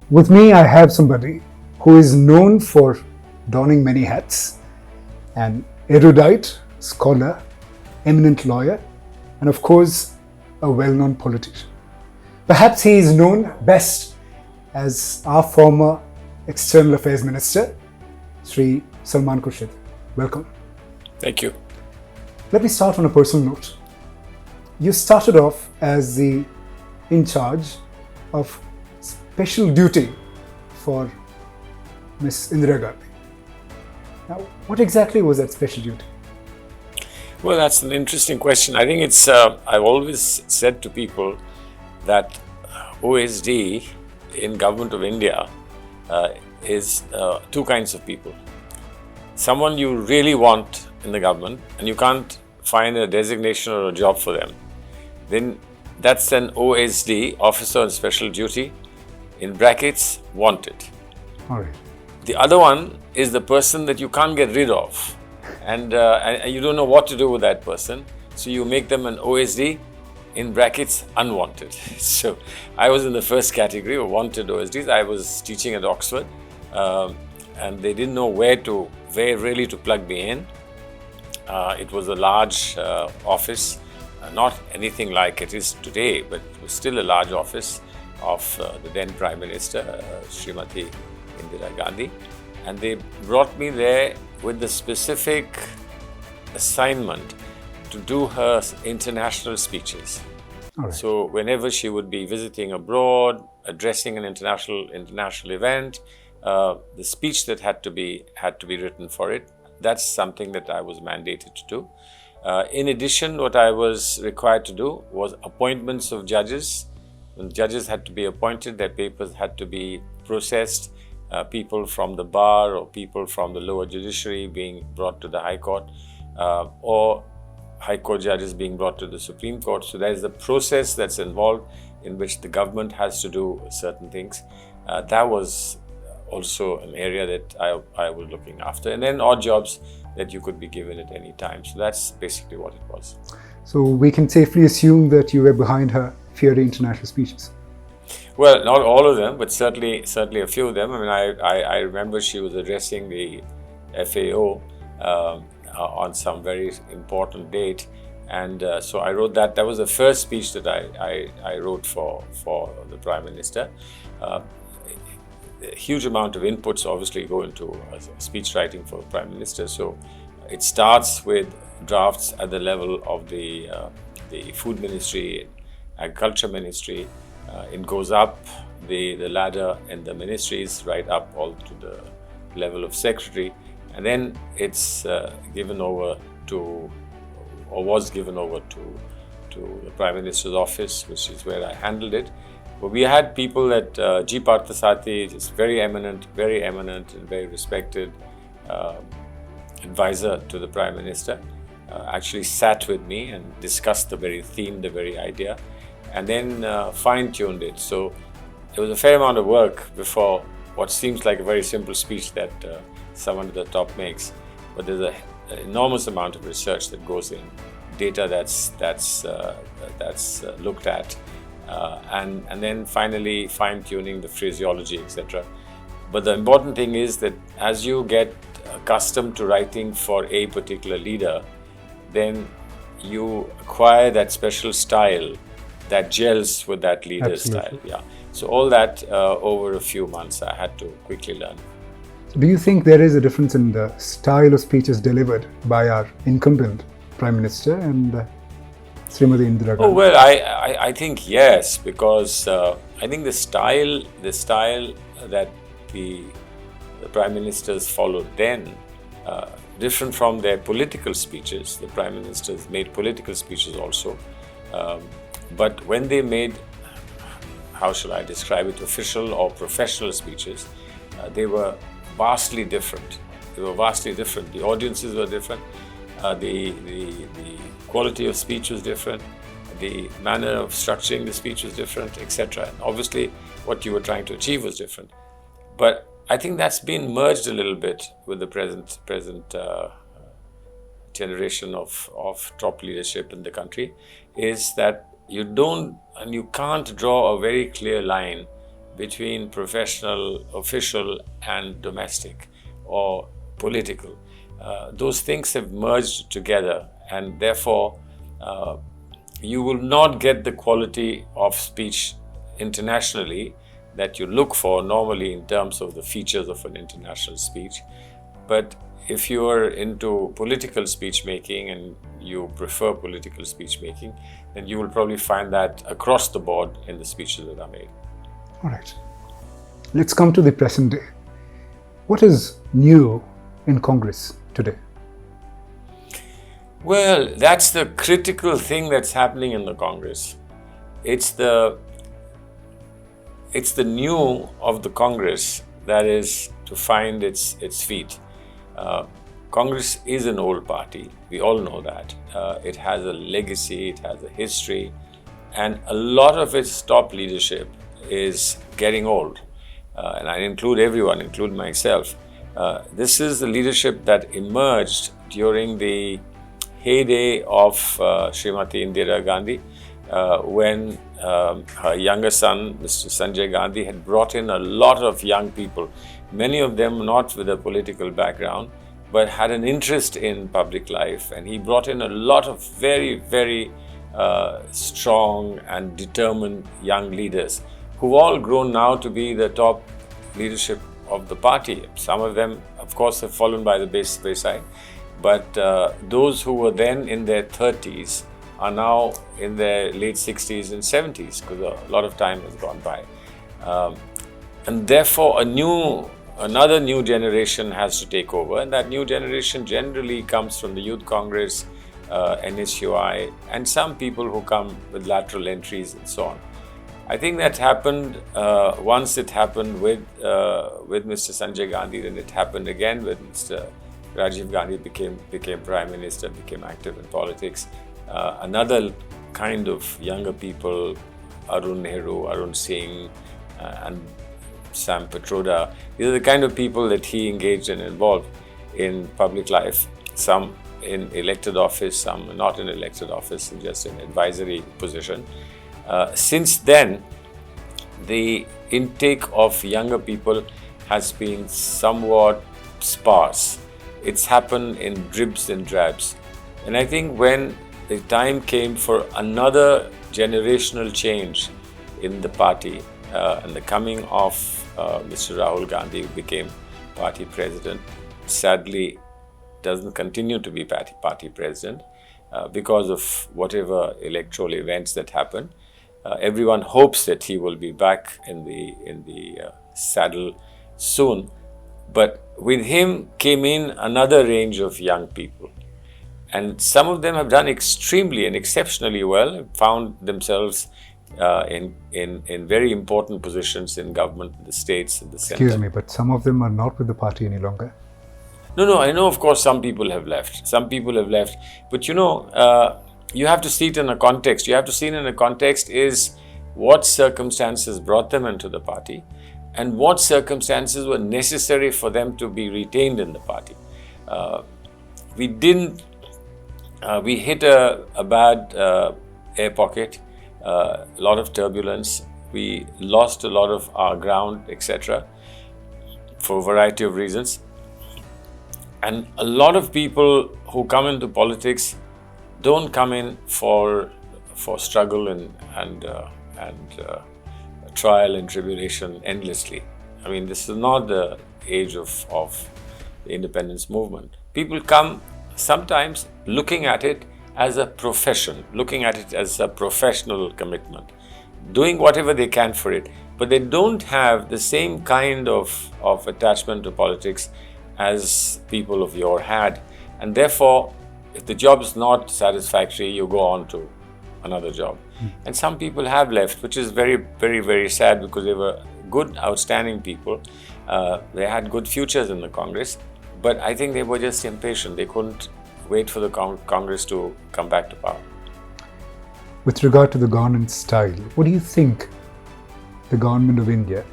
With me, I have somebody who is known for donning many hats, an erudite, scholar, eminent lawyer, and of course, a well-known politician. Perhaps he is known best as our former External Affairs Minister, Shri Salman Khurshid. Welcome. Thank you. Let me start on a personal note. You started off as the in charge of special duty for Miss Indira Gandhi. Now, what exactly was that special duty? Well, that's an interesting question. I think it's, I've always said to people that OSD in Government of India is two kinds of people. Someone you really want in the government and you can't find a designation or a job for them, then that's an OSD, Officer on Special Duty, in brackets, wanted. All right. The other one is the person that you can't get rid of and you don't know what to do with that person. So you make them an OSD, in brackets, unwanted. So I was in the first category of wanted OSDs. I was teaching at Oxford and they didn't know where really to plug me in. It was a large office, not anything like it is today, but it was still a large office of the then Prime Minister, Srimati Indira Gandhi. And they brought me there with the specific assignment to do her international speeches. Right. So whenever she would be visiting abroad, addressing an international event, the speech that had to be written for it, that's something that I was mandated to do. In addition, what I was required to do was appointments of judges. When judges had to be appointed, their papers had to be processed. People from the bar or people from the lower judiciary being brought to the High Court, or High Court judges being brought to the Supreme Court. So there is a process that's involved in which the government has to do certain things. That was also an area that I was looking after. And then odd jobs that you could be given at any time. So that's basically what it was. So we can safely assume that you were behind her fiery international speeches. Well, not all of them, but certainly a few of them. I mean, I remember she was addressing the FAO on some very important date, and so I wrote that. That was the first speech that I wrote for the Prime Minister. A huge amount of inputs obviously go into speech writing for the Prime Minister. So it starts with drafts at the level of the Food Ministry, Agriculture Ministry. It goes up the ladder in the ministries, right up all to the level of secretary, and then it's given over to, or was given over to the Prime Minister's office, which is where I handled it. But we had people at G. Parthasarathi, just very eminent and very respected advisor to the Prime Minister, actually sat with me and discussed the very theme, the very idea, and then fine-tuned it. So it was a fair amount of work before what seems like a very simple speech that someone at the top makes. But there's an enormous amount of research that goes in, data that's looked at, and then finally fine-tuning the phraseology, etc. But the important thing is that as you get accustomed to writing for a particular leader, then you acquire that special style that gels with that leader's Absolutely. style. Yeah. So all that over a few months I had to quickly learn. Do you think there is a difference in the style of speeches delivered by our incumbent Prime Minister and Srimati Indira Gandhi? Oh well, I think yes, because I think the style that the Prime Ministers followed then, different from their political speeches. The Prime Ministers made political speeches also. But when they made, how shall I describe it, official or professional speeches, they were vastly different. The audiences were different. The quality of speech was different. The manner of structuring the speech was different, etc. And obviously, what you were trying to achieve was different. But I think that's been merged a little bit with the present generation of top leadership in the country, is that you don't and you can't draw a very clear line between professional, official, and domestic or political. Those things have merged together, and therefore you will not get the quality of speech internationally that you look for normally in terms of the features of an international speech. But if you are into political speech making and you prefer political speech making, then you will probably find that across the board in the speeches that are made. All right. Let's come to the present day. What is new in Congress today? Well, that's the critical thing that's happening in the Congress. It's the new of the Congress that is to find its feet. Congress is an old party. We all know that. It has a legacy, it has a history, and a lot of its top leadership is getting old. And I include everyone, include myself. This is the leadership that emerged during the heyday of Srimati Indira Gandhi, when her younger son, Mr. Sanjay Gandhi, had brought in a lot of young people, many of them not with a political background, but had an interest in public life. And he brought in a lot of very, very strong and determined young leaders who've all grown now to be the top leadership of the party. Some of them, of course, have fallen by the wayside, but those who were then in their 30s are now in their late 60s and 70s, because a lot of time has gone by. And therefore, another new generation has to take over, and that new generation generally comes from the Youth Congress, NSUI, and some people who come with lateral entries and so on. I think that happened once. It happened with Mr. Sanjay Gandhi, then it happened again with Mr. Rajiv Gandhi became Prime Minister, became active in politics. Another kind of younger people, Arun Nehru, Arun Singh, and Sam Petroda, these are the kind of people that he engaged and involved in public life. Some in elected office, some not in elected office, just in advisory position. Since then, the intake of younger people has been somewhat sparse. It's happened in dribs and drabs. And I think when the time came for another generational change in the party, and the coming of Mr. Rahul Gandhi, who became party president, sadly doesn't continue to be party president because of whatever electoral events that happen. Everyone hopes that he will be back in the saddle soon, but with him came in another range of young people, and some of them have done extremely and exceptionally well, found themselves in very important positions in government, in the states, in the center. Excuse me, but some of them are not with the party any longer. No, I know, of course, some people have left. But you have to see it in a context. You have to see it in a context is what circumstances brought them into the party and what circumstances were necessary for them to be retained in the party. We hit a bad air pocket, a lot of turbulence. We lost a lot of our ground, etc., for a variety of reasons. And a lot of people who come into politics don't come in for struggle and trial and tribulation endlessly. I mean, this is not the age of the independence movement. People come sometimes looking at it as a profession, looking at it as a professional commitment, doing whatever they can for it, but they don't have the same kind of attachment to politics as people of yore had. And therefore, if the job is not satisfactory, you go on to another job. And some people have left, which is very, very, very sad, because they were good, outstanding people. They had good futures in the Congress, but I think they were just impatient. They couldn't wait for the Congress to come back to power. With regard to the governance style, what do you think the government of India,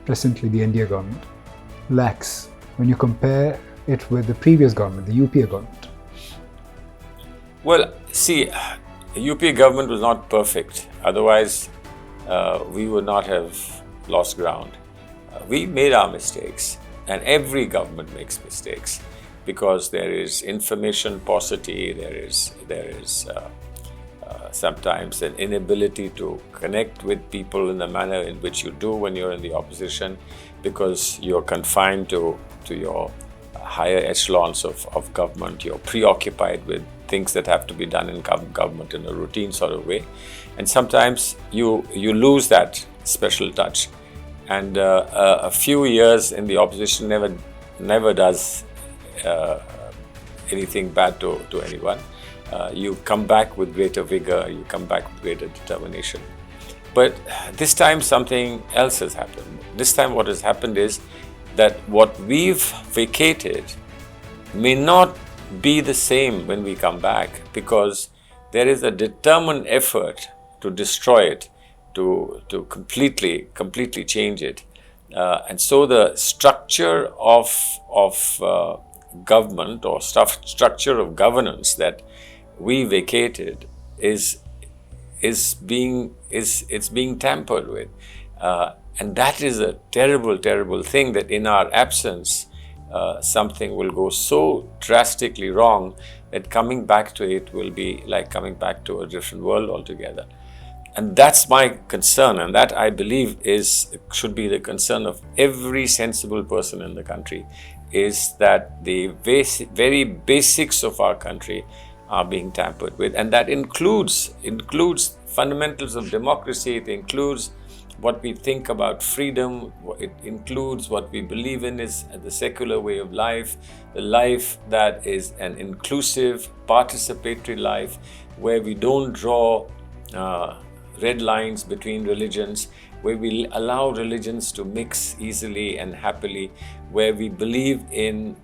presently the NDA government, lacks when you compare it with the previous government, the UPA government? Well, see, the UPA government was not perfect. Otherwise, we would not have lost ground. We made our mistakes, and every government makes mistakes because there is information paucity, there is sometimes an inability to connect with people in the manner in which you do when you're in the opposition, because you're confined to your higher echelons of government. You're preoccupied with things that have to be done in government in a routine sort of way, and sometimes you lose that special touch. And a few years in the opposition never does anything bad to anyone. You come back with greater vigor, you come back with greater determination. But this time something else has happened. This time what has happened is that what we've vacated may not be the same when we come back, because there is a determined effort to destroy it, to completely change it. And so the structure of government or structure of governance that we vacated is being tampered with, and that is a terrible thing, that in our absence something will go so drastically wrong that coming back to it will be like coming back to a different world altogether. And that's my concern, and that I believe should be the concern of every sensible person in the country, is that the very basics of our country are being tampered with, and that includes fundamentals of democracy. It includes what we think about freedom. It includes what we believe in is the secular way of life, the life that is an inclusive, participatory life, where we don't draw red lines between religions, where we allow religions to mix easily and happily, where we believe in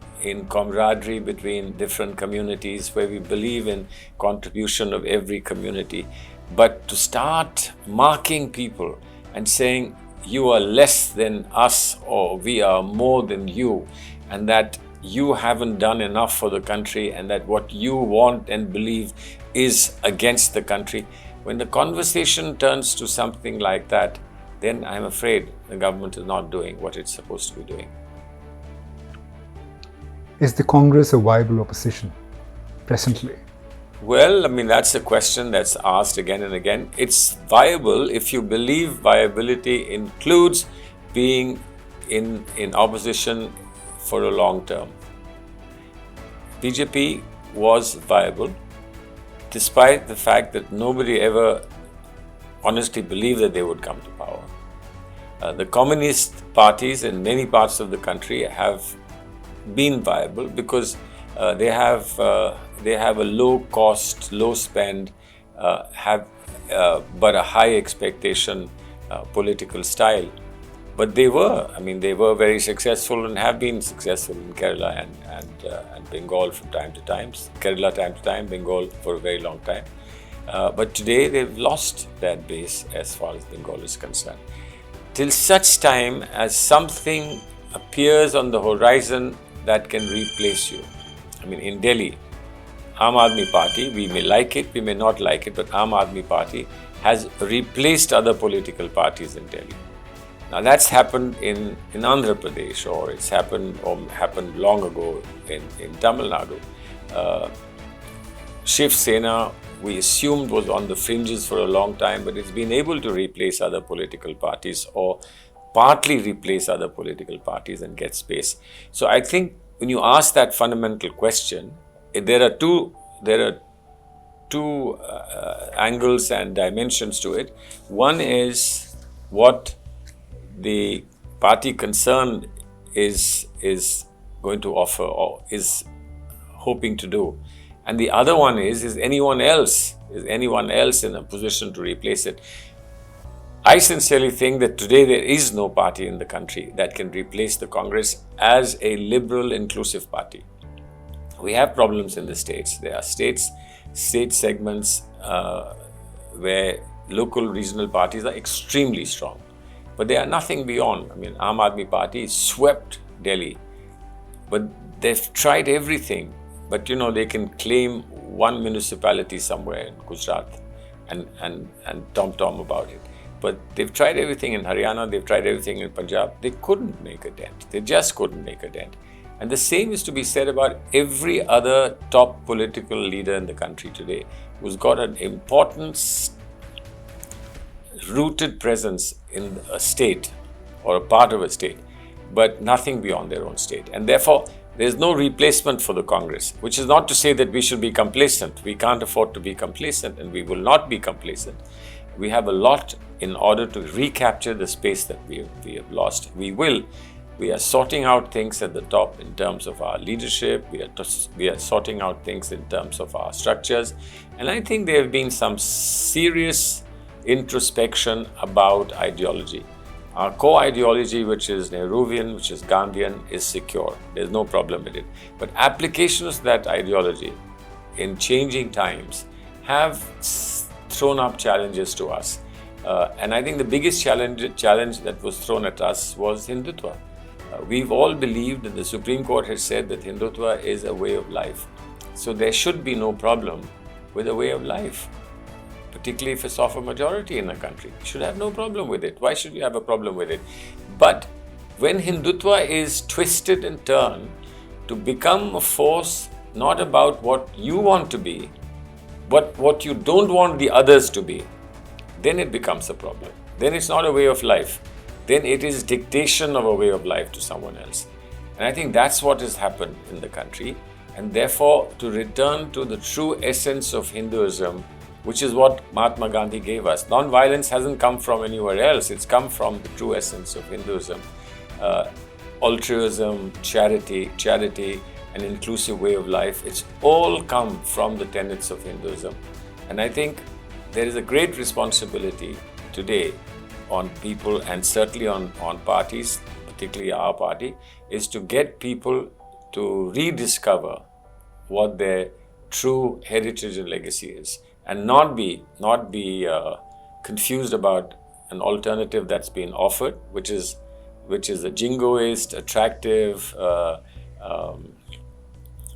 camaraderie between different communities, where we believe in contribution of every community. But to start marking people and saying you are less than us or we are more than you, and that you haven't done enough for the country, and that what you want and believe is against the country, when the conversation turns to something like that, then I'm afraid the government is not doing what it's supposed to be doing. Is the Congress a viable opposition presently? Well, I mean, that's a question that's asked again and again. It's viable if you believe viability includes being in opposition for a long term. BJP was viable, despite the fact that nobody ever honestly believed that they would come to power. The communist parties in many parts of the country have been viable because they have a low cost, low spend, but a high expectation political style. But they were very successful and have been successful in Kerala and Bengal from time to time. Kerala time to time, Bengal for a very long time. But today they've lost that base as far as Bengal is concerned. Till such time as something appears on the horizon that can replace you. I mean, in Delhi, Aam Aadmi Party, we may like it, we may not like it, but Aam Aadmi Party has replaced other political parties in Delhi. Now that's happened in Andhra Pradesh, or it's happened long ago in Tamil Nadu. Shiv Sena, we assumed, was on the fringes for a long time, but it's been able to replace other political parties, or partly replace other political parties and get space. So I think when you ask that fundamental question, there are two angles and dimensions to it. One is what the party concerned is going to offer or is hoping to do. And the other one is anyone else in a position to replace it? I sincerely think that today there is no party in the country that can replace the Congress as a liberal, inclusive party. We have problems in the states. There are state segments where local regional parties are extremely strong. But they are nothing beyond. I mean, Aam Aadmi Party swept Delhi, but they've tried everything. But they can claim one municipality somewhere in Gujarat and tom-tom about it. But they've tried everything in Haryana, they've tried everything in Punjab. They couldn't make a dent. They just couldn't make a dent. And the same is to be said about every other top political leader in the country today who's got an important rooted presence in a state or a part of a state, but nothing beyond their own state. And therefore, there's no replacement for the Congress, which is not to say that we should be complacent. We can't afford to be complacent, and we will not be complacent. We have a lot in order to recapture the space that we have lost. We will. We are sorting out things at the top in terms of our leadership. We are sorting out things in terms of our structures. And I think there have been some serious introspection about ideology. Our core ideology, which is Nehruvian, which is Gandhian, is secure. There's no problem with it. But applications of that ideology in changing times have thrown up challenges to us. And I think the biggest challenge that was thrown at us was Hindutva. We've all believed, and the Supreme Court has said, that Hindutva is a way of life. So there should be no problem with a way of life, particularly if it's of a majority in a country. You should have no problem with it. Why should you have a problem with it? But when Hindutva is twisted and turned to become a force not about what you want to be, but what you don't want the others to be, then it becomes a problem. Then it's not a way of life. Then it is dictation of a way of life to someone else. And I think that's what has happened in the country. And therefore, to return to the true essence of Hinduism, which is what Mahatma Gandhi gave us. Non-violence hasn't come from anywhere else. It's come from the true essence of Hinduism. Altruism, charity, an inclusive way of life. It's all come from the tenets of Hinduism. And I think there is a great responsibility today on people, and certainly on parties, particularly our party, is to get people to rediscover what their true heritage and legacy is, and not be confused about an alternative that's been offered, which is a jingoist, attractive,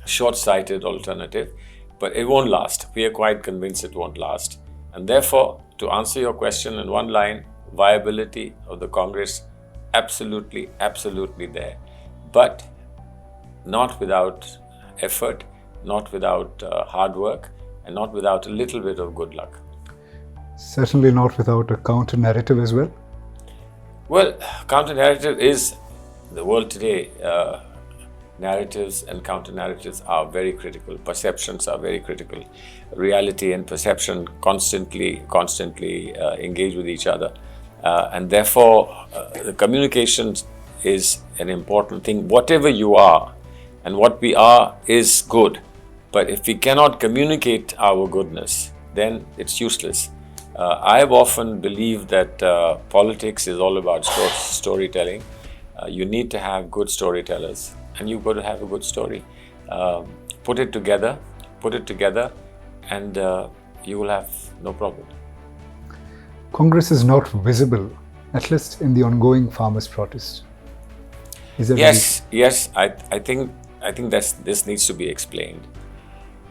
short-sighted alternative, but it won't last. We are quite convinced it won't last. And therefore, to answer your question in one line, viability of the Congress, absolutely there. But not without effort, not without hard work, and not without a little bit of good luck. Certainly not without a counter-narrative as well. Well, counter-narrative is the world today. Narratives and counter-narratives are very critical. Perceptions are very critical. Reality and perception constantly engage with each other. And therefore, the communication is an important thing. Whatever you are and what we are is good. But if we cannot communicate our goodness, then it's useless. I have often believed that politics is all about storytelling. You need to have good storytellers, and you've got to have a good story. Put it together, and you will have no problem. Congress is not visible, at least in the ongoing farmers' protest. Is there Yes. I think this needs to be explained.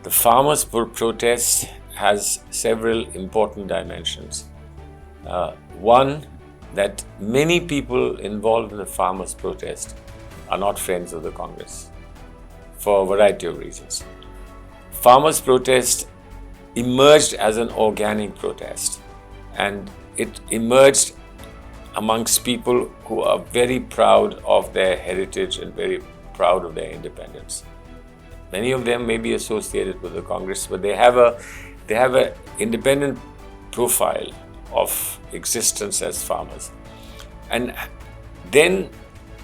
The farmers' protest has several important dimensions. One, that many people involved in the farmers' protest are not friends of the Congress for a variety of reasons. Farmers' protest emerged as an organic protest, and it emerged amongst people who are very proud of their heritage and very proud of their independence. Many of them may be associated with the Congress, but they have an independent profile of existence as farmers. And then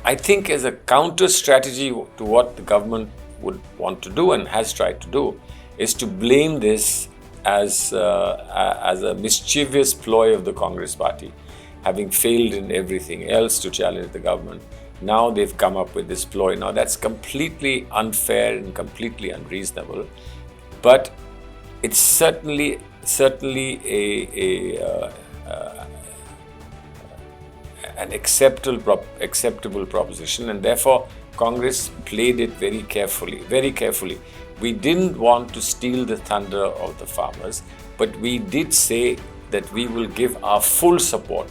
I think, as a counter strategy to what the government would want to do and has tried to do, is to blame this as a mischievous ploy of the Congress party, having failed in everything else to challenge the government. Now they've come up with this ploy. Now that's completely unfair and completely unreasonable, but it's certainly an acceptable proposition, and therefore Congress played it very carefully. We didn't want to steal the thunder of the farmers, but we did say that we will give our full support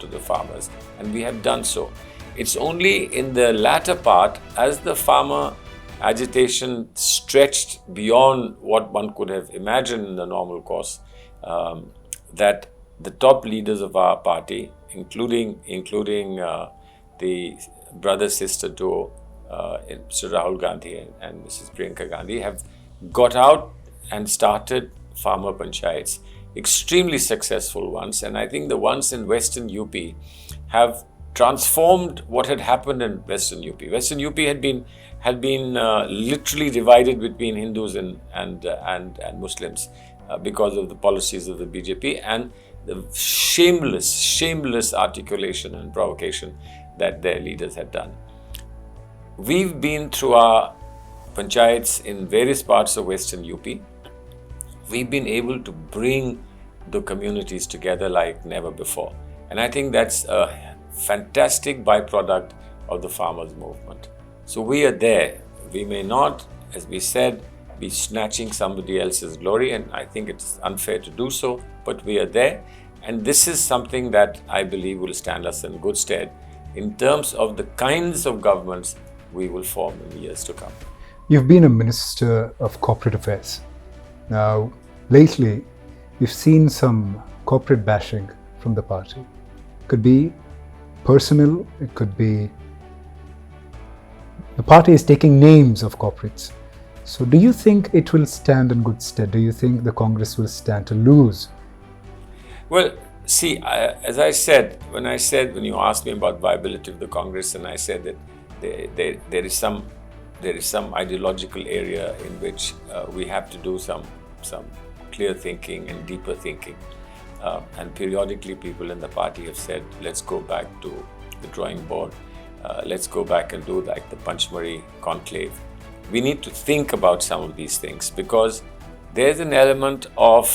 to the farmers, and we have done so. It's only in the latter part, as the farmer agitation stretched beyond what one could have imagined in the normal course, that the top leaders of our party, including the brother-sister duo, Mr. Rahul Gandhi and Mrs. Priyanka Gandhi, have got out and started farmer panchayats, extremely successful ones, and I think the ones in Western UP have transformed what had happened in Western UP. Western UP had been literally divided between Hindus and Muslims because of the policies of the BJP and the shameless articulation and provocation that their leaders had done. We've been through our panchayats in various parts of Western UP. We've been able to bring the communities together like never before. And I think that's a fantastic byproduct of the farmers' movement. So we are there. We may not, as we said, be snatching somebody else's glory, and I think it's unfair to do so, but we are there. And this is something that I believe will stand us in good stead in terms of the kinds of governments we will form in the years to come. You've been a Minister of Corporate Affairs. Now, lately, we've seen some corporate bashing from the party. It could be personal, it could be the party is taking names of corporates. So do you think it will stand in good stead? Do you think the Congress will stand to lose? Well, see, as I said, when you asked me about viability of the Congress, and I said that there is some ideological area in which we have to do some clear thinking and deeper thinking. And periodically people in the party have said, let's go back to the drawing board. Let's go back and do like the Panchmari conclave. We need to think about some of these things because there's an element of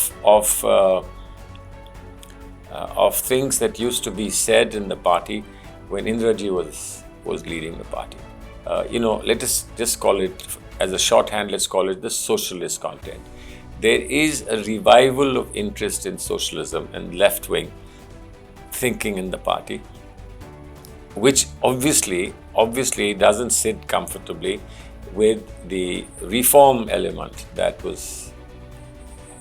things that used to be said in the party when Indira was leading the party. Let us just call it, as a shorthand, let's call it the socialist content. There is a revival of interest in socialism and left-wing thinking in the party, which obviously doesn't sit comfortably with the reform element that was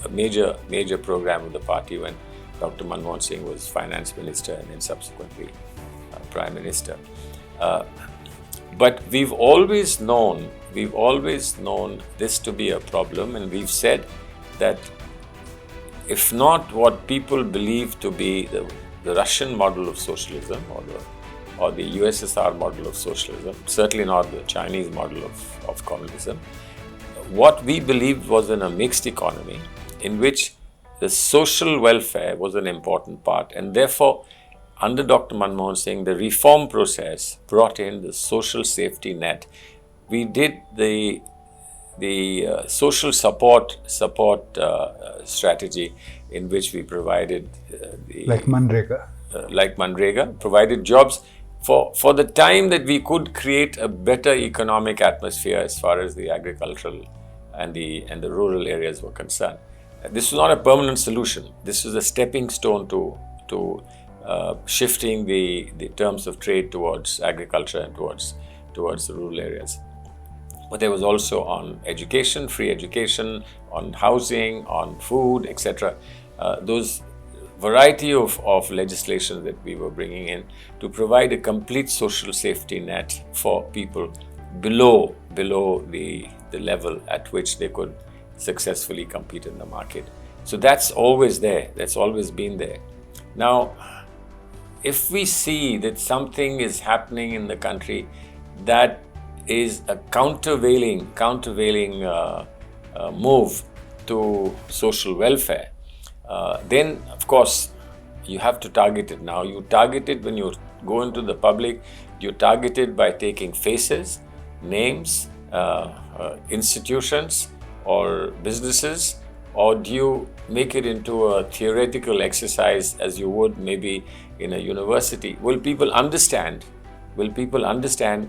a major program of the party when Dr. Manmohan Singh was finance minister and then subsequently prime minister. But we've always known this to be a problem, and we've said that if not what people believe to be the Russian model of socialism or the USSR model of socialism, certainly not the Chinese model of communism, what we believed was in a mixed economy in which the social welfare was an important part, and therefore under Dr. Manmohan Singh, the reform process brought in the social safety net. We did the social support strategy in which we provided like Manrega, provided jobs for the time that we could create a better economic atmosphere as far as the agricultural and the rural areas were concerned. This was not a permanent solution. This was a stepping stone to shifting the terms of trade towards agriculture and towards the rural areas. But there was also on education, free education, on housing, on food, etc. Those variety of legislation that we were bringing in to provide a complete social safety net for people below the level at which they could successfully compete in the market. So that's always there. That's always been there. Now, if we see that something is happening in the country that is a countervailing move to social welfare, then of course you have to target it. Now you target it when you go into the public. You target it by taking faces, names, institutions or businesses, or do you make it into a theoretical exercise as you would maybe in a university? Will people understand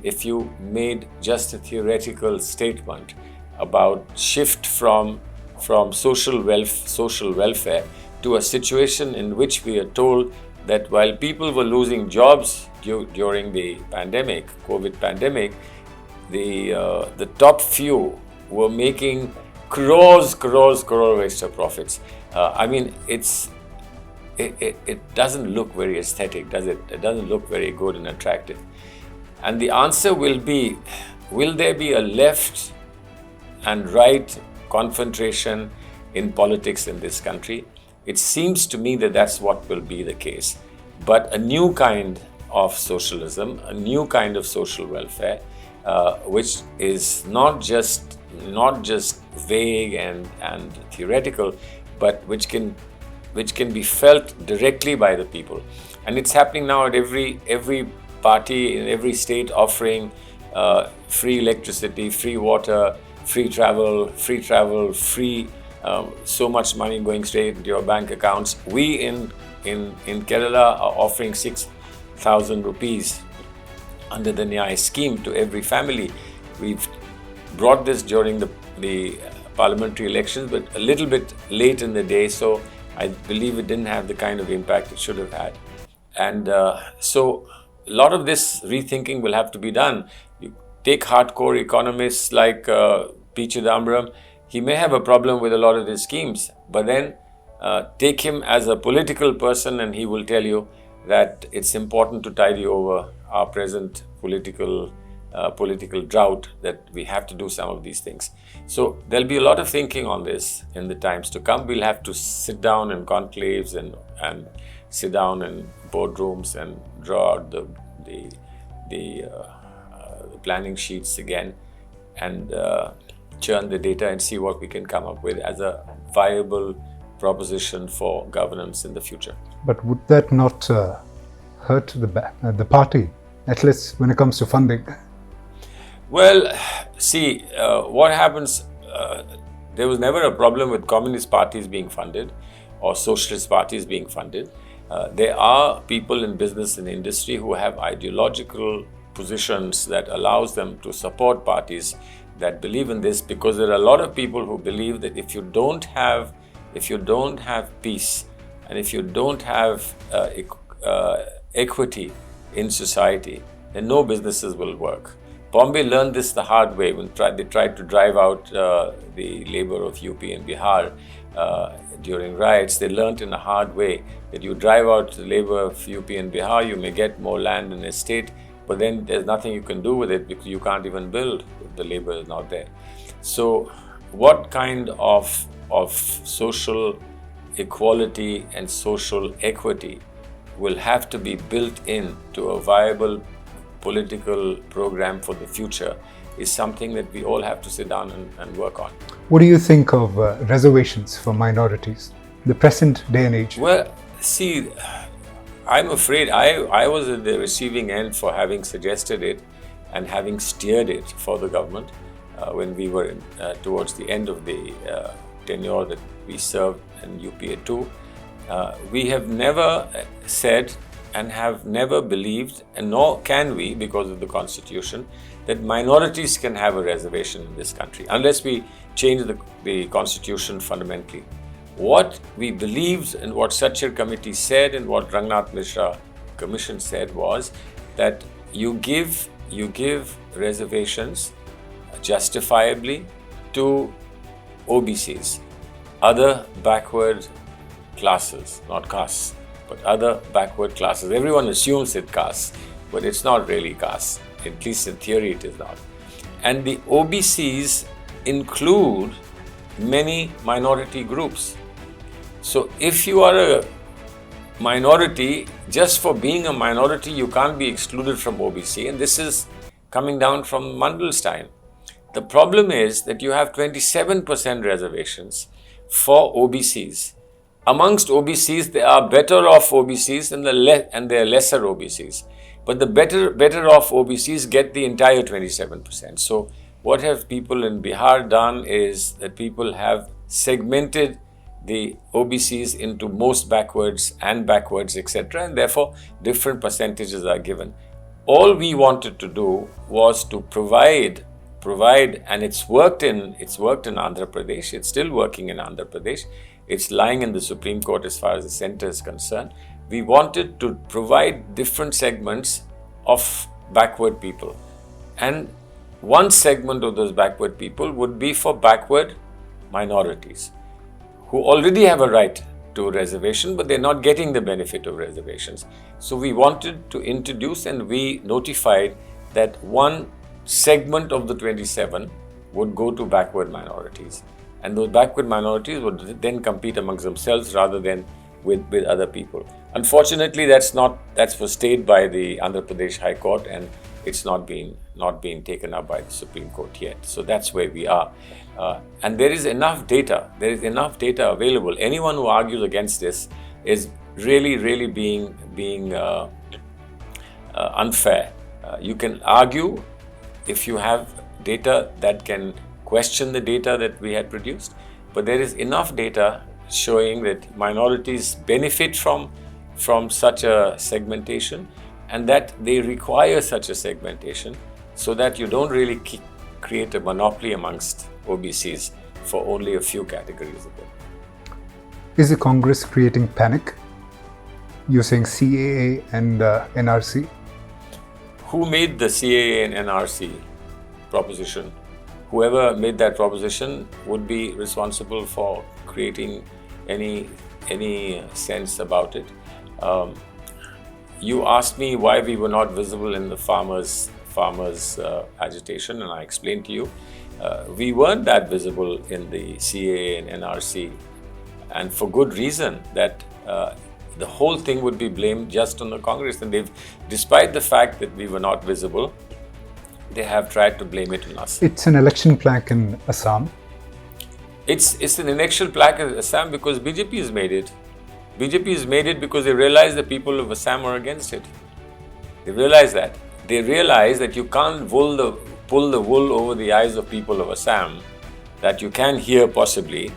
if you made just a theoretical statement about shift from social welfare to to a situation in which we are told that while people were losing jobs during the pandemic, COVID pandemic, the top few were making crores extra profits. I mean, it doesn't look very aesthetic, does it? It doesn't look very good and attractive. And the answer will be, will there be a left and right confrontation in politics in this country? It seems to me that that's what will be the case. But a new kind of socialism, a new kind of social welfare, which is not just vague and theoretical, but which can be felt directly by the people. And it's happening now at every party in every state, offering free electricity, free water, free travel, free so much money going straight into your bank accounts. We in Kerala are offering 6,000 rupees under the Nyaya scheme to every family. We've brought this during the parliamentary elections, but a little bit late in the day, so I believe it didn't have the kind of impact it should have had. And so a lot of this rethinking will have to be done. You take hardcore economists like P. Chidambaram. He may have a problem with a lot of his schemes, but then take him as a political person and he will tell you that it's important to tide over our present political drought, that we have to do some of these things. So there'll be a lot of thinking on this in the times to come. We'll have to sit down in conclaves and sit down in boardrooms and draw out the planning sheets again and churn the data and see what we can come up with as a viable proposition for governance in the future. But would that not hurt the party, at least when it comes to funding? Well, see, what happens, there was never a problem with communist parties being funded or socialist parties being funded. There are people in business and industry who have ideological positions that allows them to support parties that believe in this, because there are a lot of people who believe that if you don't have peace and if you don't have equity in society, then no businesses will work. Bombay learned this the hard way when they tried to drive out the labor of UP and Bihar during riots. They learned in a hard way that you drive out the labor of UP and Bihar, you may get more land and estate, but then there's nothing you can do with it because you can't even build if the labor is not there. So what kind of social equality and social equity will have to be built in to a viable political program for the future is something that we all have to sit down and work on. What do you think of reservations for minorities, the present day and age? Well, see, I'm afraid I was at the receiving end for having suggested it and having steered it for the government when we were towards the end of the tenure that we served in UPA 2. We have never said and have never believed, and nor can we because of the Constitution, that minorities can have a reservation in this country unless we change the Constitution fundamentally. What we believed and what Sachir Committee said and what Rangnath Mishra Commission said was that you give reservations justifiably to OBCs, other backward classes, not castes, but other backward classes. Everyone assumes it's castes, but it's not really castes. At least in theory it is not. And the OBCs include many minority groups. So if you are a minority, just for being a minority, you can't be excluded from OBC. And this is coming down from Mandal's time. The problem is that you have 27% reservations for OBCs. Amongst OBCs, there are better off OBCs and there are lesser OBCs. But the better off OBCs get the entire 27%. So what have people in Bihar done is that people have segmented the OBCs into most backwards and backwards, etc. And therefore, different percentages are given. All we wanted to do was to provide provide, and it's worked in Andhra Pradesh. It's still working in Andhra Pradesh. It's lying in the Supreme Court as far as the center is concerned. We wanted to provide different segments of backward people, and one segment of those backward people would be for backward minorities who already have a right to a reservation, but they're not getting the benefit of reservations. So we wanted to introduce, and we notified that one segment of the 27 would go to backward minorities, and those backward minorities would then compete amongst themselves rather than with other people. Unfortunately, that was stayed by the Andhra Pradesh High Court, and it's not been taken up by the Supreme Court yet. So that's where we are. And there is enough data. There is enough data available. Anyone who argues against this is really being unfair. You can argue if you have data that can question the data that we had produced, but there is enough data showing that minorities benefit from such a segmentation, and that they require such a segmentation so that you don't really create a monopoly amongst OBCs for only a few categories of them. Is the Congress creating panic? You're saying CAA and NRC? Who made the CAA and NRC proposition? Whoever made that proposition would be responsible for creating any sense about it. You asked me why we were not visible in the farmers' agitation, and I explained to you we weren't that visible in the CAA and NRC, and for good reason. That the whole thing would be blamed just on the Congress, and despite the fact that we were not visible, they have tried to blame it on us. It's an election plaque in Assam. It's an election plaque in Assam because BJP has made it. BJP has made it because they realize the people of Assam are against it. They realize that. They realize that you can't pull the wool over the eyes of people of Assam, that you can hear possibly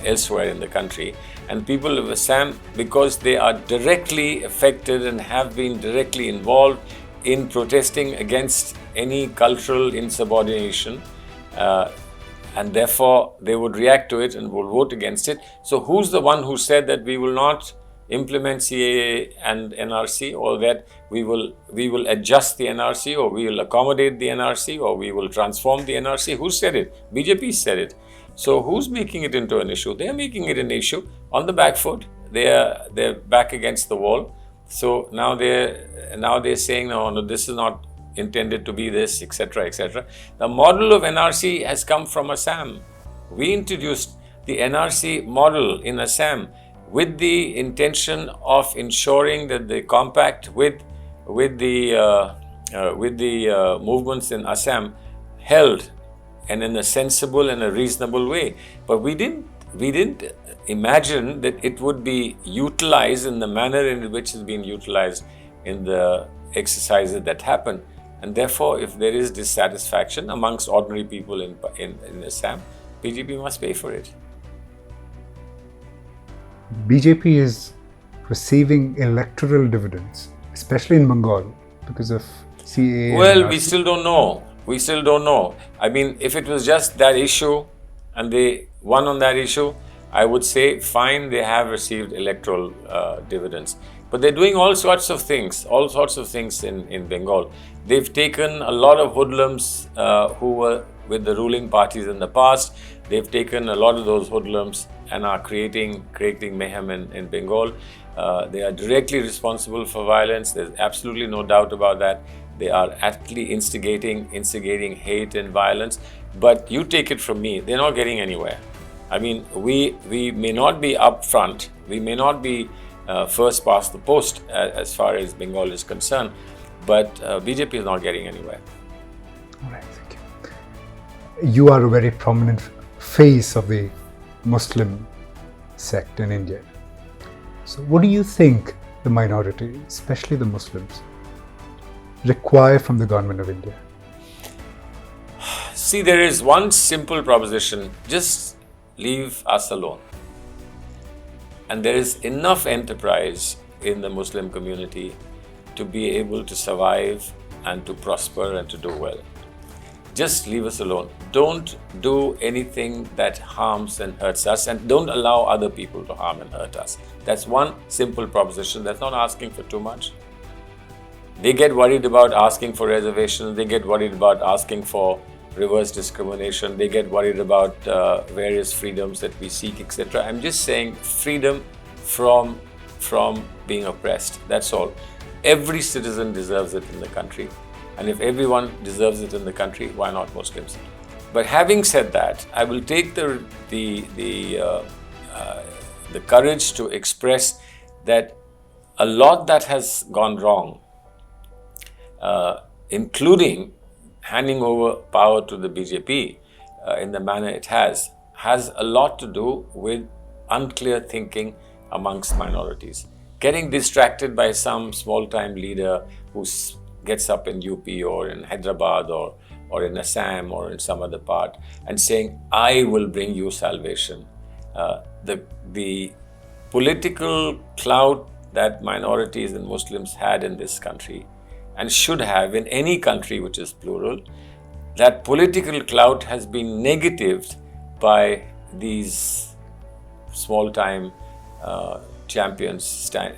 elsewhere in the country. And people of Assam, because they are directly affected and have been directly involved in protesting against any cultural insubordination, and therefore they would react to it and will vote against it. So who's the one who said that we will not implement CAA and NRC, or that we will adjust the NRC, or we will accommodate the NRC, or we will transform the NRC? Who said it? BJP said it. So who's making it into an issue? They're making it an issue on the back foot. They're back against the wall. So now they're saying, no, this is not intended to be this, etc., etc. The model of NRC has come from Assam. We introduced the NRC model in Assam with the intention of ensuring that the compact with the movements in Assam held, and in a sensible and a reasonable way. But we didn't imagine that it would be utilized in the manner in which it's been utilized in the exercises that happened. And therefore, if there is dissatisfaction amongst ordinary people in Assam, BJP must pay for it. BJP is receiving electoral dividends, especially in Bengal, because of CAA. Well, we still don't know. I mean, if it was just that issue and they won on that issue, I would say, fine, they have received electoral dividends. But they're doing all sorts of things in Bengal. They've taken a lot of hoodlums who were with the ruling parties in the past. They've taken a lot of those hoodlums and are creating mayhem in Bengal. They are directly responsible for violence. There's absolutely no doubt about that. They are actually instigating hate and violence. But you take it from me, they're not getting anywhere. I mean, we may not be up front, we may not be first past the post as far as Bengal is concerned, but BJP is not getting anywhere. All right, thank you. You are a very prominent face of the Muslim sect in India. So what do you think the minority, especially the Muslims, require from the government of India? See, there is one simple proposition: just leave us alone. And there is enough enterprise in the Muslim community to be able to survive and to prosper and to do well. just leave us alone. Don't do anything that harms and hurts us, and don't allow other people to harm and hurt us. That's one simple proposition. That's not asking for too much. They get worried about asking for reservations. They get worried about asking for reverse discrimination. They get worried about various freedoms that we seek, etc. I'm just saying freedom from being oppressed. That's all. Every citizen deserves it in the country. And if everyone deserves it in the country, why not Muslims? But having said that, I will take the courage to express that a lot that has gone wrong, including handing over power to the BJP in the manner it has a lot to do with unclear thinking amongst minorities. Getting distracted by some small-time leader who gets up in UP or in Hyderabad or in Assam or in some other part and saying, I will bring you salvation. The political clout that minorities and Muslims had in this country and should have in any country which is plural, that political clout has been negatived by these small-time champions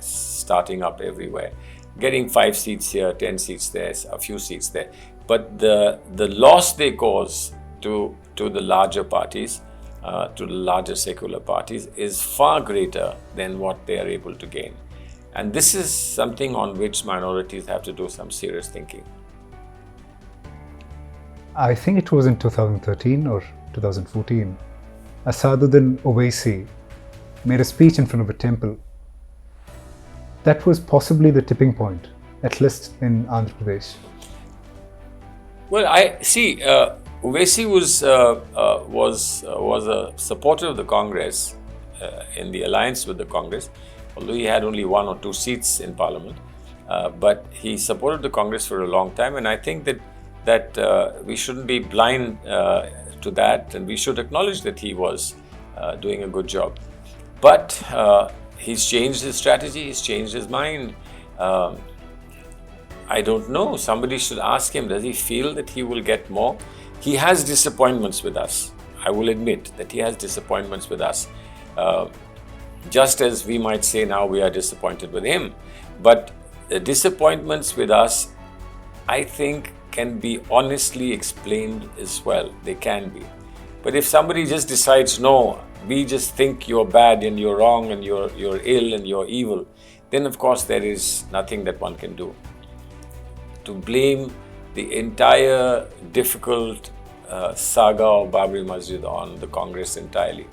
starting up everywhere, getting 5 seats here, 10 seats there, a few seats there. But the loss they cause to the larger parties, to the larger secular parties, is far greater than what they are able to gain. And this is something on which minorities have to do some serious thinking. I think it was in 2013 or 2014, Asaduddin Owaisi made a speech in front of a temple. That was possibly the tipping point, at least in Andhra Pradesh. Well, I see. Owaisi was a supporter of the Congress in the alliance with the Congress, although he had only 1 or 2 seats in Parliament. But he supported the Congress for a long time, and I think that we shouldn't be blind to that, and we should acknowledge that he was doing a good job. But he's changed his strategy, he's changed his mind. I don't know, somebody should ask him, does he feel that he will get more? He has disappointments with us. I will admit that he has disappointments with us. Just as we might say now we are disappointed with him. But the disappointments with us, I think, can be honestly explained as well. They can be. But if somebody just decides, no, we just think you're bad and you're wrong and you're ill and you're evil, then of course there is nothing that one can do. To blame the entire difficult saga of Babri Masjid on the Congress entirely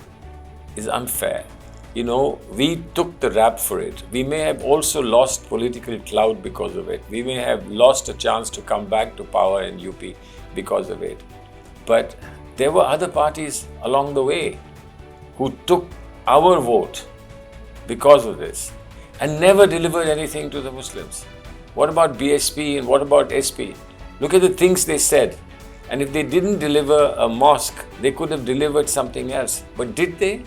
is unfair. You know, we took the rap for it. We may have also lost political clout because of it. We may have lost a chance to come back to power in UP because of it. But there were other parties along the way who took our vote because of this and never delivered anything to the Muslims. What about BSP and what about SP? Look at the things they said. And if they didn't deliver a mosque, they could have delivered something else. But did they?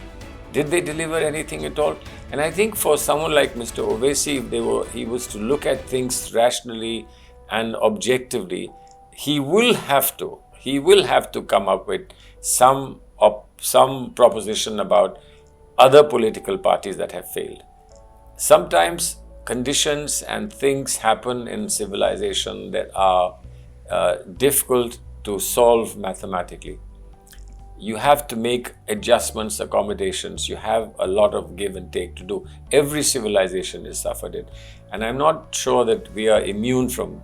Did they deliver anything at all? And I think for someone like Mr. Owaisi, if he was to look at things rationally and objectively, he will have to come up with some proposition about other political parties that have failed. Sometimes conditions and things happen in civilization that are difficult to solve mathematically. You have to make adjustments, accommodations. You have a lot of give and take to do. Every civilization has suffered it. And I'm not sure that we are immune from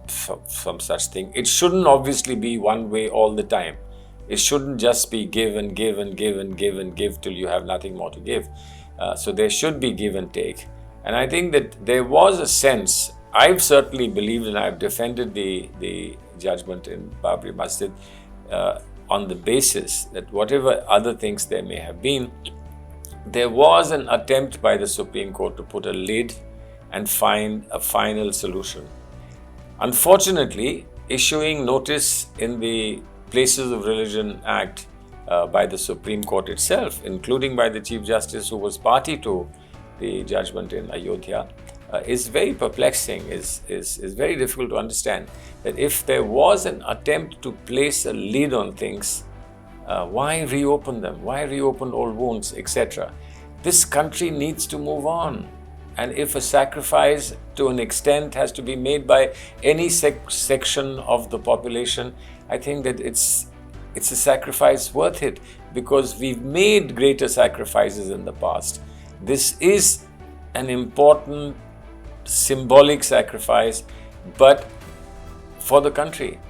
such thing. It shouldn't obviously be one way all the time. It shouldn't just be give and give and give and give and give till you have nothing more to give. So there should be give and take. And I think that there was a sense, I've certainly believed and I've defended the judgment in Babri Masjid on the basis that whatever other things there may have been, there was an attempt by the Supreme Court to put a lid and find a final solution. Unfortunately, issuing notice in the Places of Religion Act by the Supreme Court itself, including by the Chief Justice who was party to the judgment in Ayodhya, is very perplexing, is very difficult to understand. That if there was an attempt to place a lid on things, why reopen them? Why reopen old wounds, etc.? This country needs to move on. And if a sacrifice to an extent has to be made by any section of the population, I think that it's a sacrifice worth it, because we've made greater sacrifices in the past. This is an important symbolic sacrifice, but for the country.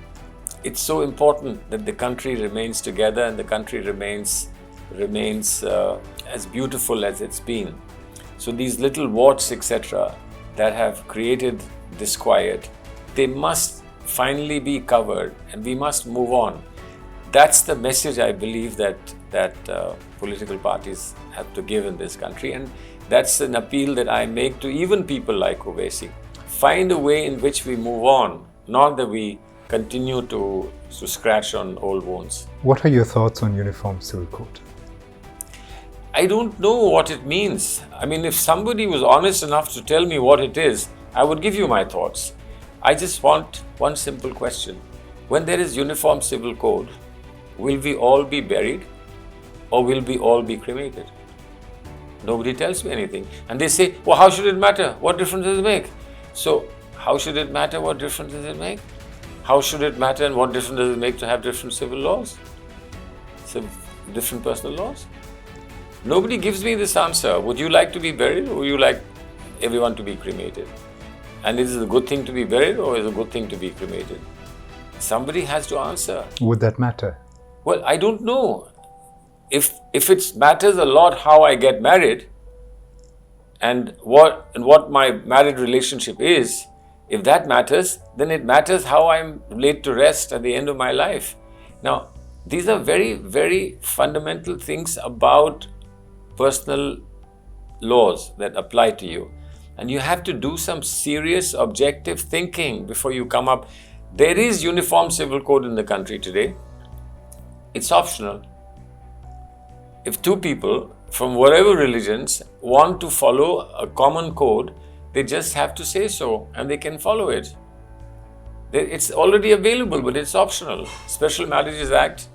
It's so important that the country remains together and the country remains as beautiful as it's been. So these little warts, etc., that have created disquiet, they must finally be covered and we must move on. That's the message I believe that political parties have to give in this country, and that's an appeal that I make to even people like Owaisi. Find a way in which we move on, not that we continue to scratch on old wounds. What are your thoughts on Uniform Civil Code? I don't know what it means. I mean, if somebody was honest enough to tell me what it is, I would give you my thoughts. I just want one simple question. When there is Uniform Civil Code, will we all be buried or will we all be cremated? Nobody tells me anything. And they say, well, how should it matter? What difference does it make? So, how should it matter? What difference does it make? How should it matter and what difference does it make to have different civil laws? Different personal laws? Nobody gives me this answer. Would you like to be buried or would you like everyone to be cremated? And is it a good thing to be buried or is it a good thing to be cremated? Somebody has to answer. Would that matter? Well, I don't know. If it matters a lot how I get married and what my married relationship is, if that matters, then it matters how I'm laid to rest at the end of my life. Now, these are very, very fundamental things about personal laws that apply to you. And you have to do some serious objective thinking before you come up. There is Uniform Civil Code in the country today. It's optional. If two people from whatever religions want to follow a common code, they just have to say so and they can follow it. It's already available, but it's optional. Special Marriages Act,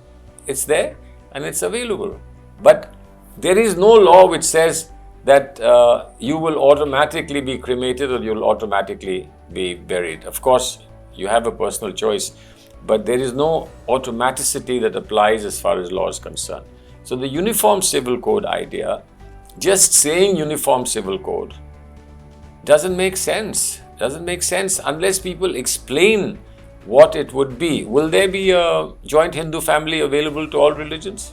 it's there and it's available. But there is no law which says that you will automatically be cremated or you'll automatically be buried. Of course, you have a personal choice, but there is no automaticity that applies as far as law is concerned. So the Uniform Civil Code idea, just saying Uniform Civil Code, doesn't make sense. Doesn't make sense unless people explain what it would be. Will there be a joint Hindu family available to all religions?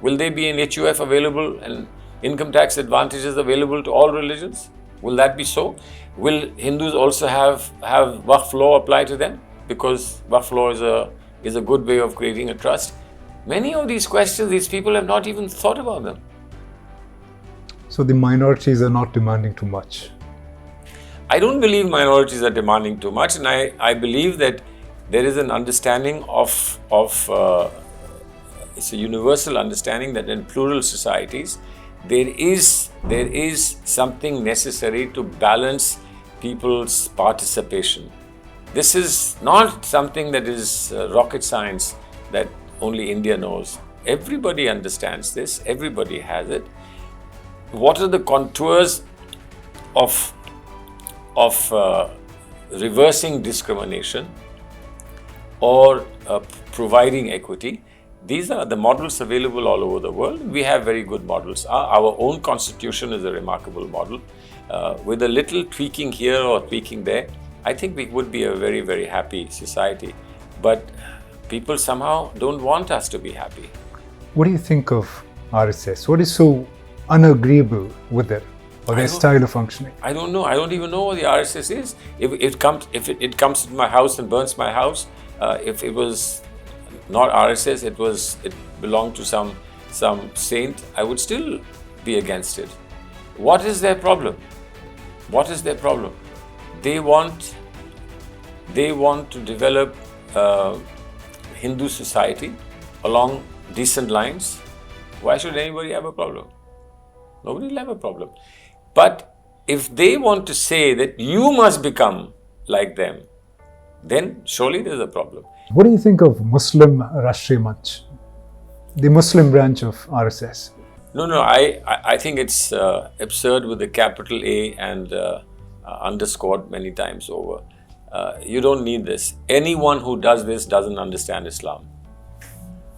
Will there be an HUF available and income tax advantages available to all religions? Will that be so? Will Hindus also have Waqf law apply to them? Because Waqf law is a good way of creating a trust. Many of these questions, these people have not even thought about them. So the minorities are not demanding too much? I don't believe minorities are demanding too much, and I believe that there is an understanding of it's a universal understanding that in plural societies, there is something necessary to balance people's participation. This is not something that is rocket science that only India knows. Everybody understands this, everybody has it. What are the contours of reversing discrimination or providing equity? These are the models available all over the world. We have very good models. Our own constitution is a remarkable model. With a little tweaking here or tweaking there, I think we would be a very, very happy society. But people somehow don't want us to be happy. What do you think of RSS? What is so unagreeable with it or their style of functioning? I don't know. I don't even know what the RSS is. If it comes to my house and burns my house, if it was not RSS, it belonged to some saint, I would still be against it. What is their problem? What is their problem? They want to develop Hindu society along decent lines. Why should anybody have a problem? Nobody will have a problem. But if they want to say that you must become like them, then surely there's a problem. What do you think of Muslim Rashtriya Manch, the Muslim branch of RSS? No, I think it's absurd with the capital A and underscored many times over. You don't need this. Anyone who does this doesn't understand Islam.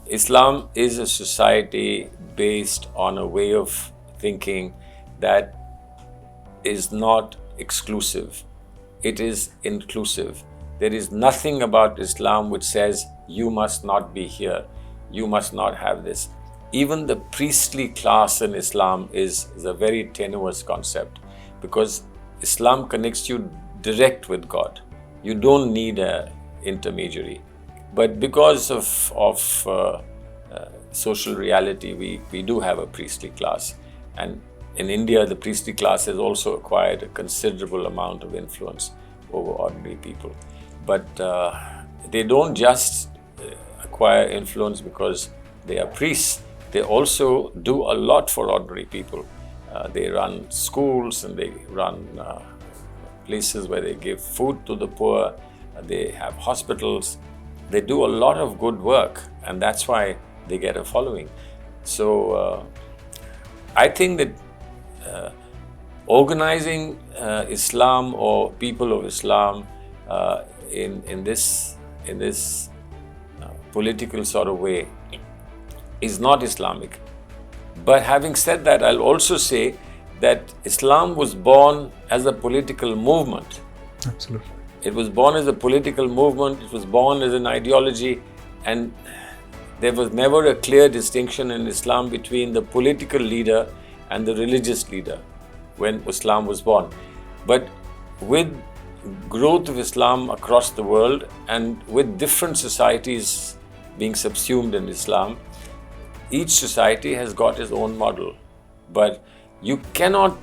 Islam is a society based on a way of thinking that is not exclusive. It is inclusive. There is nothing about Islam which says you must not be here, you must not have this. Even the priestly class in Islam is a very tenuous concept, because Islam connects you direct with God. You don't need an intermediary. But because of social reality, we do have a priestly class. And in India, the priestly class has also acquired a considerable amount of influence over ordinary people. But they don't just acquire influence because they are priests. They also do a lot for ordinary people. They run schools and they run places where they give food to the poor. They have hospitals. They do a lot of good work, and that's why they get a following. So I think that organizing Islam or people of Islam in this political sort of way is not Islamic. But having said that, I'll also say that Islam was born as a political movement. Absolutely. It was born as a political movement, it was born as an ideology, and there was never a clear distinction in Islam between the political leader and the religious leader when Islam was born. But with growth of Islam across the world and with different societies being subsumed in Islam, each society has got its own model. But you cannot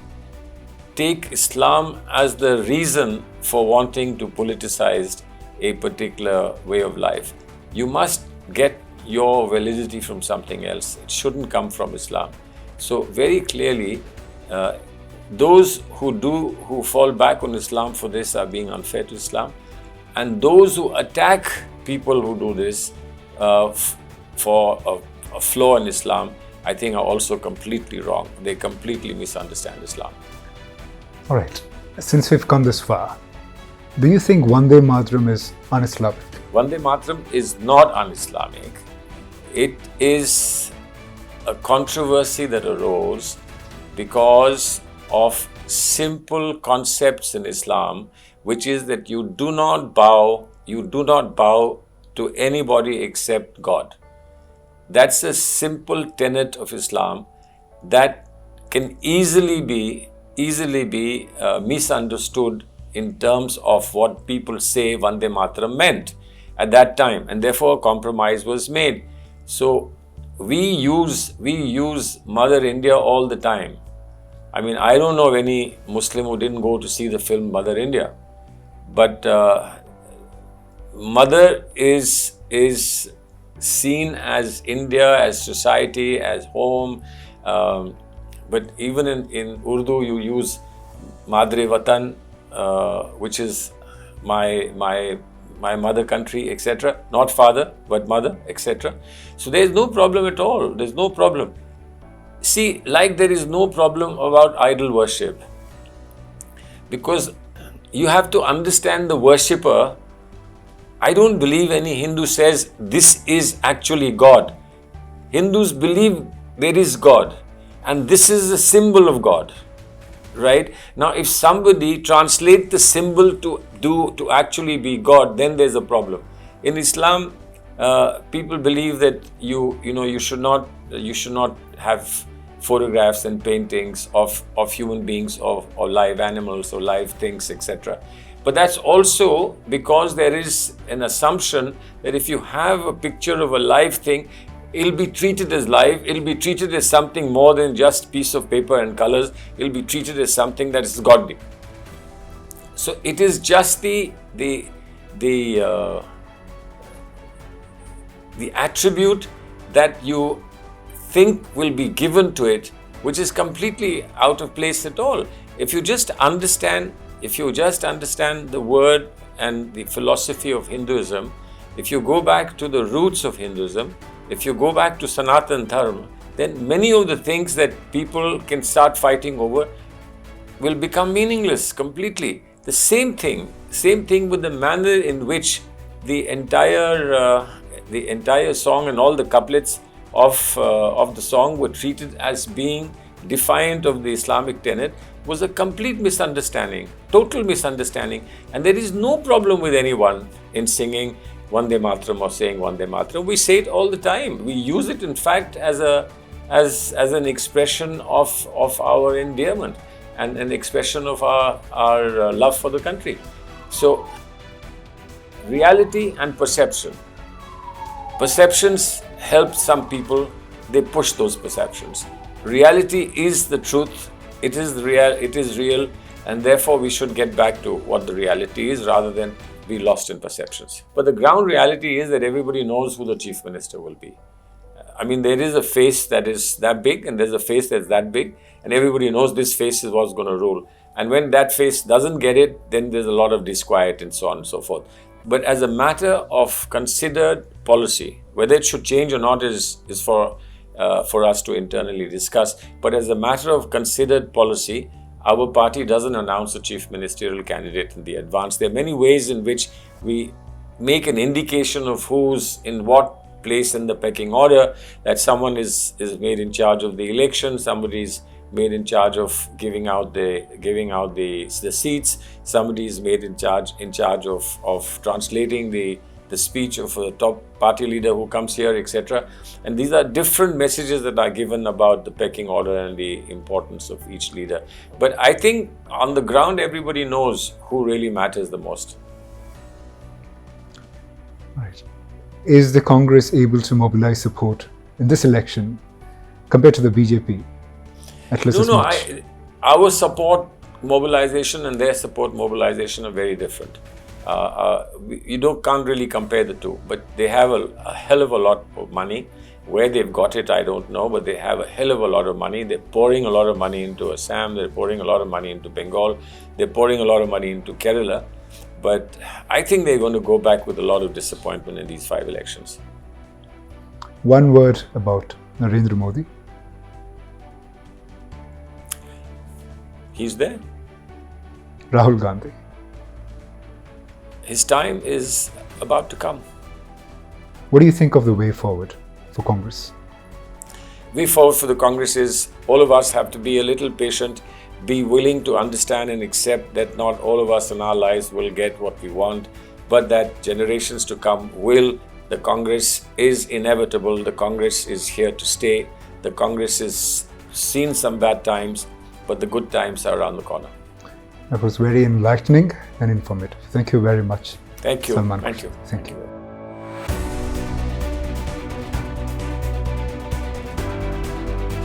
take Islam as the reason for wanting to politicize a particular way of life. You must get your validity from something else. It shouldn't come from Islam. So very clearly, those who fall back on Islam for this are being unfair to Islam, and those who attack people who do this for a flaw in Islam, I think are also completely wrong. They completely misunderstand Islam. All right. Since we've come this far, do you think Vande Mataram is un-Islamic? Vande Mataram is not un-Islamic. It is a controversy that arose because of simple concepts in Islam, which is that you do not bow to anybody except God. That's a simple tenet of Islam that can easily be misunderstood in terms of what people say Vande Mataram meant at that time, and therefore a compromise was made. So we use Mother India all the time. I mean, I don't know of any Muslim who didn't go to see the film Mother India, but Mother is seen as India, as society, as home. But even in Urdu, you use Madre Watan, which is my mother country, etc. Not father, but mother, etc. So there is no problem at all. There is no problem. See, like there is no problem about idol worship, because you have to understand the worshipper. I don't believe any Hindu says this is actually God. Hindus believe there is God, and this is a symbol of God, right? Now, if somebody translates the symbol to actually be God, then there's a problem. In Islam, people believe that you should not have photographs and paintings of human beings or live animals or live things, etc. But that's also because there is an assumption that if you have a picture of a live thing, it'll be treated as live, it'll be treated as something more than just piece of paper and colors, it'll be treated as something that is godly. So it is just the attribute that you think will be given to it which is completely out of place at all. If you just understand the word and the philosophy of Hinduism, if you go back to the roots of Hinduism, if you go back to Sanatan Dharma, then many of the things that people can start fighting over will become meaningless completely. The same thing with the manner in which the entire song and all the couplets of the song were treated as being defiant of the Islamic tenet was a complete misunderstanding, total misunderstanding. And there is no problem with anyone in singing Vande Mataram or saying Vande Mataram. We say it all the time. We use it, in fact, as an expression of our endearment and an expression of our love for the country. So, reality and perception. Perceptions help some people, they push those perceptions. Reality is the truth, it is real, and therefore we should get back to what the reality is rather than be lost in perceptions. But the ground reality is that everybody knows who the Chief Minister will be. I mean, there is a face that is that big and there's a face that's that big, and everybody knows this face is what's going to rule. And when that face doesn't get it, then there's a lot of disquiet and so on and so forth. But as a matter of considered policy, whether it should change or not is for us to internally discuss. But as a matter of considered policy, our party doesn't announce a chief ministerial candidate in the advance. There are many ways in which we make an indication of who's in what place in the pecking order, that someone is made in charge of the election, somebody's made in charge of giving out the seats, somebody is made in charge of translating the speech of a top party leader who comes here, etc. And these are different messages that are given about the pecking order and the importance of each leader. But I think on the ground, everybody knows who really matters the most. Right. Is the Congress able to mobilize support in this election compared to the BJP? At least our support mobilization and their support mobilization are very different. You can't really compare the two, but they have a hell of a lot of money. Where they've got it, I don't know, but they have a hell of a lot of money. They're pouring a lot of money into Assam, they're pouring a lot of money into Bengal, they're pouring a lot of money into Kerala. But I think they're going to go back with a lot of disappointment in these 5 elections. One word about Narendra Modi. He's there. Rahul Gandhi. His time is about to come. What do you think of the way forward for Congress? Way forward for the Congress is all of us have to be a little patient, be willing to understand and accept that not all of us in our lives will get what we want, but that generations to come will. The Congress is inevitable. The Congress is here to stay. The Congress has seen some bad times, but the good times are around the corner. That was very enlightening and informative. Thank you very much. Thank you. Salman Thank Khurshid. you. Thank you.